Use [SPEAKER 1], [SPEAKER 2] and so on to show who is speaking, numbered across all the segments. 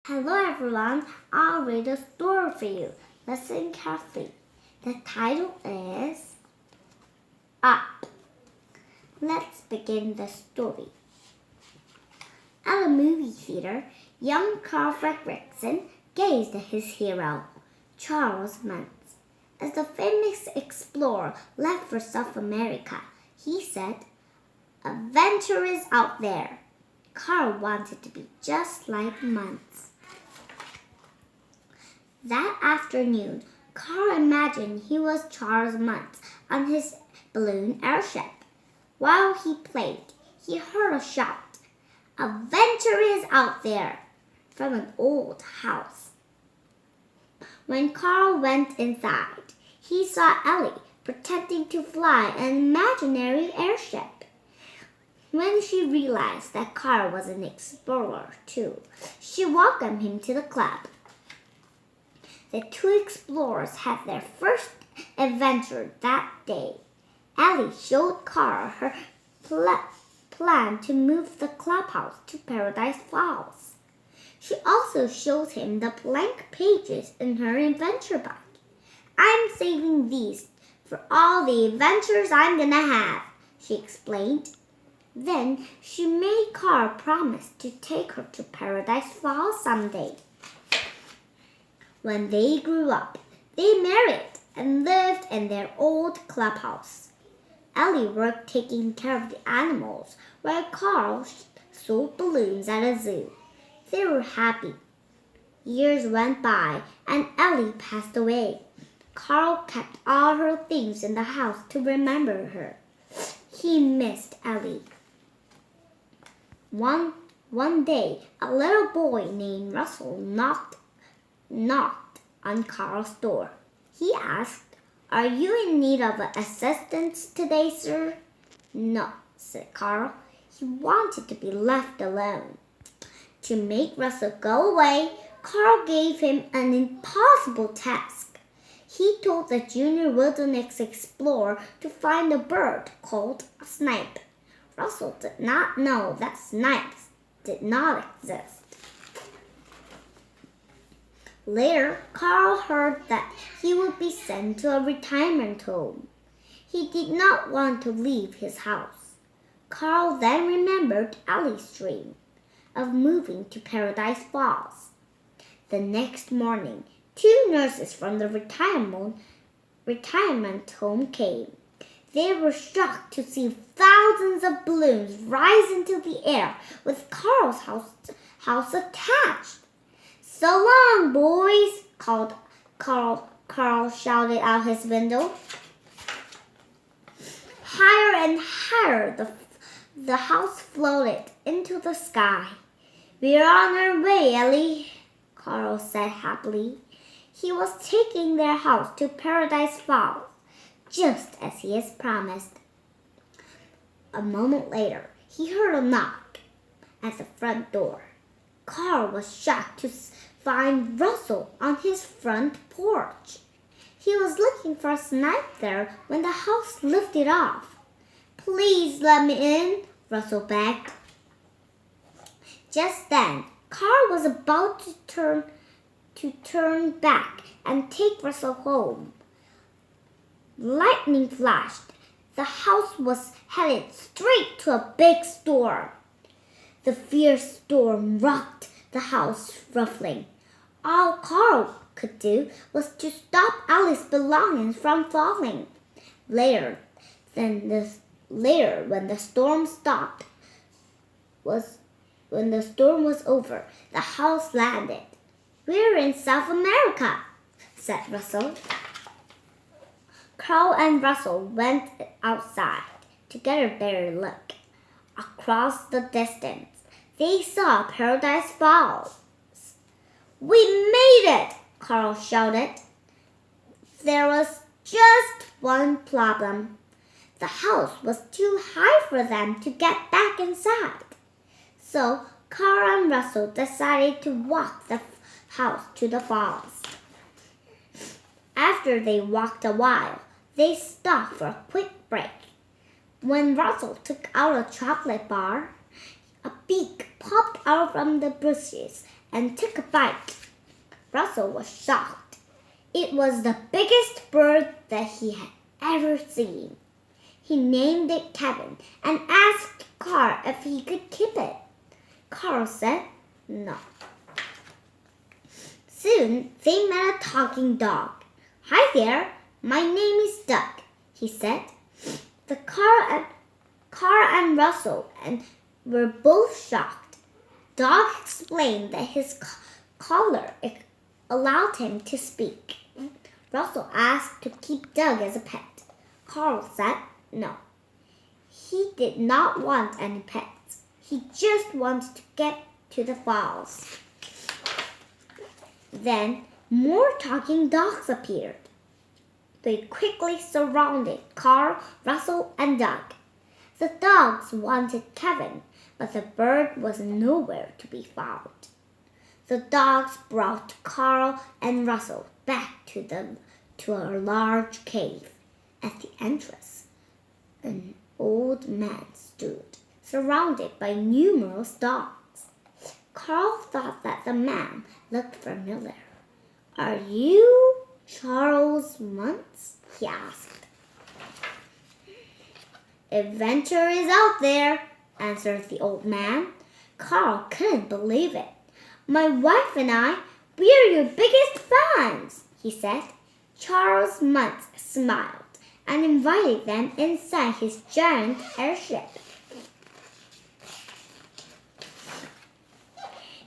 [SPEAKER 1] Hello everyone, I'll read a story for you. Listen carefully. The title is Up. Let's begin the story. At a movie theater, young Carl Fredricksen gazed at his hero, Charles Muntz. As the famous explorer left for South America, he said, "Adventure is out there." Carl wanted to be just like Muntz. That afternoon, Carl imagined he was Charles Muntz on his balloon airship. While he played, he heard a shout, "Adventure is out there!" from an old house. When Carl went inside, he saw Ellie pretending to fly an imaginary airship. When she realized that Carl was an explorer too, she welcomed him to the club. The two explorers had their first adventure that day. Ellie showed Carl her plan to move the clubhouse to Paradise Falls. She also showed him the blank pages in her adventure book. "I'm saving these for all the adventures I'm gonna have," she explained. Then she made Carl promise to take her to Paradise Falls someday. When they grew up, they married and lived in their old clubhouse. Ellie worked taking care of the animals, while Carl sold balloons at a zoo. They were happy. Years went by, and Ellie passed away. Carl kept all her things in the house to remember her. He missed Ellie. One day, a little boy named Russell knocked on Carl's door. He asked, "Are you in need of assistance today, sir?" "No," said Carl. He wanted to be left alone. To make Russell go away, Carl gave him an impossible task. He told the junior wilderness explorer to find a bird called a snipe. Russell did not know that snipes did not exist. Later, Carl heard that he would be sent to a retirement home. He did not want to leave his house. Carl then remembered Ellie's dream of moving to Paradise Falls. The next morning, two nurses from the retirement home came. They were shocked to see thousands of balloons rise into the air with Carl's house attached. "So long, boys!" Carl shouted out his window. Higher and higher the house floated into the sky. "We're on our way, Ellie," Carl said happily. He was taking their house to Paradise Falls, just as he had promised. A moment later, he heard a knock at the front door. Carl was shocked to find Russell on his front porch. He was looking for a snipe there when the house lifted off. "Please let me in," Russell begged. Just then, Carl was about to turn back and take Russell home. Lightning flashed. The house was headed straight to a big storm. The fierce storm rocked the house, ruffling. All Carl could do was to stop Ellie's belongings from falling. Later, when the storm was over, the house landed. "We're in South America," said Russell. Carl and Russell went outside to get a better look. Across the distance, they saw Paradise Falls. "We made it!" Carl shouted. There was just one problem. The house was too high for them to get back inside. So Carl and Russell decided to walk the house to the falls. After they walked a while, they stopped for a quick break. When Russell took out a chocolate bar, a beak popped out from the bushes and took a bite. Russell was shocked. It was the biggest bird that he had ever seen. He named it Kevin and asked Carl if he could keep it. Carl said no. Soon they met a talking dog. "Hi there, my name is Duck," he said. The Carl and Russell were both shocked. Dog explained that his collar allowed him to speak. Russell asked to keep Doug as a pet. Carl said no. He did not want any pets. He just wanted to get to the falls. Then more talking dogs appeared. They quickly surrounded Carl, Russell, and Doug. The dogs wanted Kevin, but the bird was nowhere to be found. The dogs brought Carl and Russell back to a large cave. At the entrance, an old man stood, surrounded by numerous dogs. Carl thought that the man looked familiar. "Are you Charles Muntz?" he asked. "Adventure is out there," answered the old man. Carl couldn't believe it. "My wife and I, we're your biggest fans," he said. Charles Muntz smiled and invited them inside his giant airship.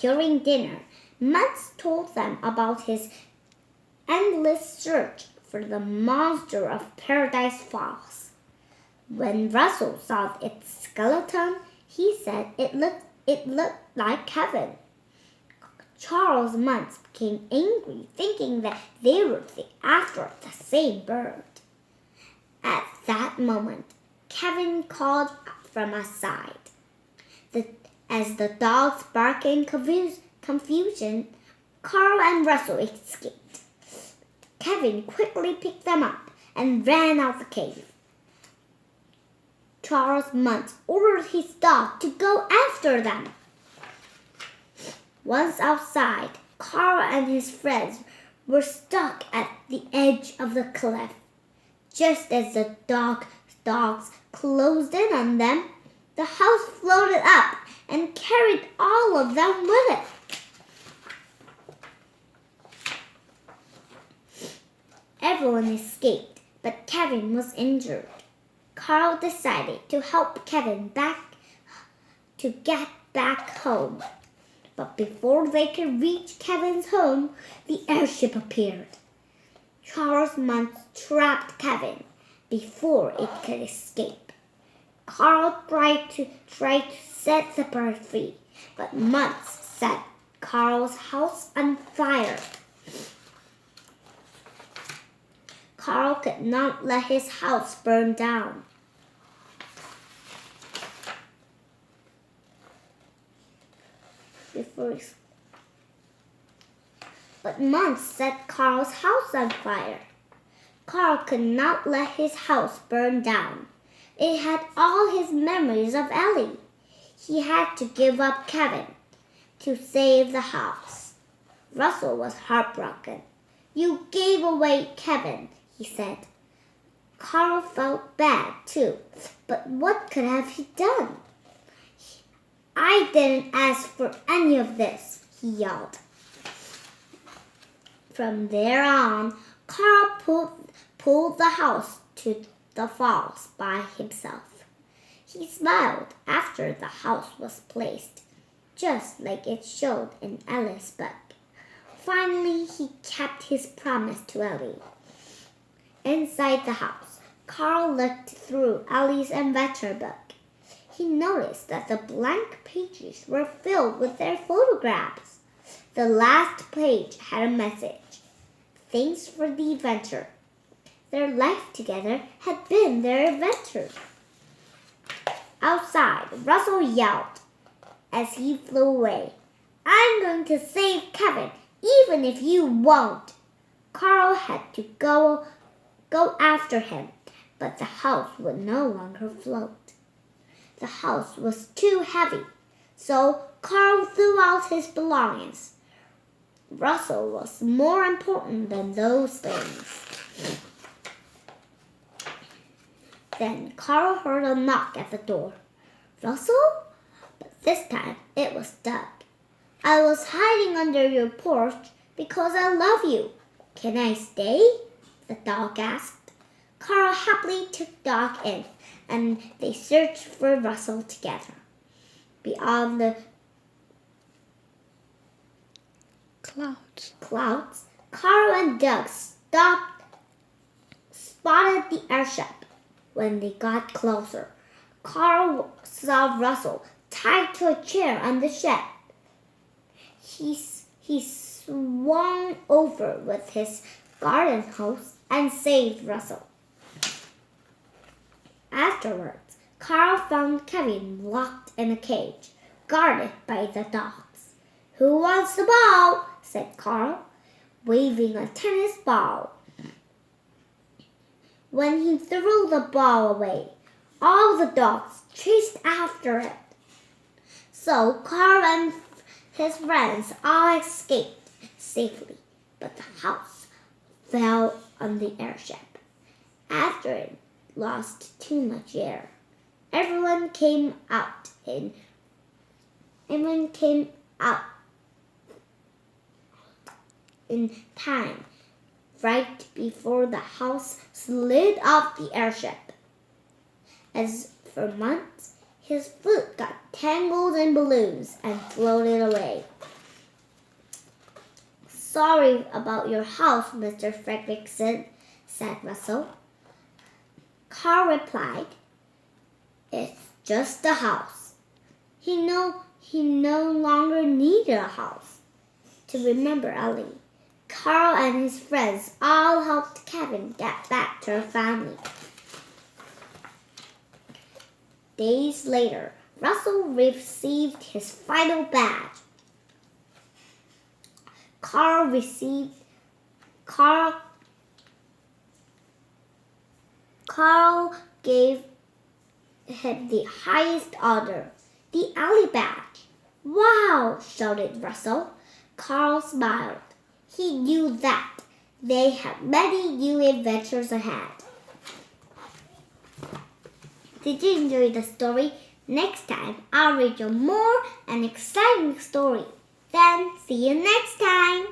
[SPEAKER 1] During dinner, Muntz told them about his endless search for the monster of Paradise Falls. When Russell saw its skeleton, he said it looked like Kevin. Charles Muntz became angry, thinking that they were after the same bird. At that moment, Kevin called from outside. As the dogs barked in confusion, Carl and Russell escaped. Kevin quickly picked them up and ran out the cave. Charles Muntz ordered his dog to go after them. Once outside, Carl and his friends were stuck at the edge of the cliff. Just as the dogs closed in on them, the house floated up and carried all of them with it. Everyone escaped, but Kevin was injured. Carl decided to help Kevin get back home. But before they could reach Kevin's home, the airship appeared. Charles Muntz trapped Kevin before it could escape. Carl tried to set the bird free, but Muntz set Carl's house on fire. Carl could not let his house burn down. But Muntz set Carl's house on fire. Carl could not let his house burn down. It had all his memories of Ellie. He had to give up Kevin to save the house. Russell was heartbroken. "You gave away Kevin," he said. Carl felt bad too, but what could have he done? "I didn't ask for any of this," he yelled. From there on, Carl pulled the house to the falls by himself. He smiled after the house was placed, just like it showed in Ellie's book. Finally, he kept his promise to Ellie. Inside the house, Carl looked through Ellie's adventure book. He noticed that the blank pages were filled with their photographs. The last page had a message. Thanks for the adventure. Their life together had been their adventure. Outside, Russell yelled as he flew away. "I'm going to save Kevin, even if you won't." Carl had to go after him, but the house would no longer float. The house was too heavy, so Carl threw out his belongings. Russell was more important than those things. Then Carl heard a knock at the door. Russell? But this time it was Doug. I was hiding under your porch because I love you. Can I stay? The dog asked. Carl happily took Doug in, and they searched for Russell together. Beyond the clouds, Carl and Doug spotted the airship. When they got closer, Carl saw Russell tied to a chair on the shed. He swung over with his garden hose and saved Russell. Afterwards, Carl found Kevin locked in a cage, guarded by the dogs. Who wants the ball? Said Carl, waving a tennis ball. When he threw the ball away, all the dogs chased after it. So Carl and his friends all escaped safely, but the house fell on the airship. After it lost too much air, everyone came out in time, right before the house slid off the airship. As for months, his foot got tangled in balloons and floated away. Sorry about your house, Mr. Fredrickson, said Russell. Carl replied, It's just a house. He no longer needed a house. To remember Ellie, Carl and his friends all helped Kevin get back to her family. Days later, Russell received his final badge. Carl gave him the highest honor, the Alley badge. Wow, shouted Russell. Carl smiled. He knew that they had many new adventures ahead. Did you enjoy the story? Next time, I'll read you more an exciting story. Then, see you next time.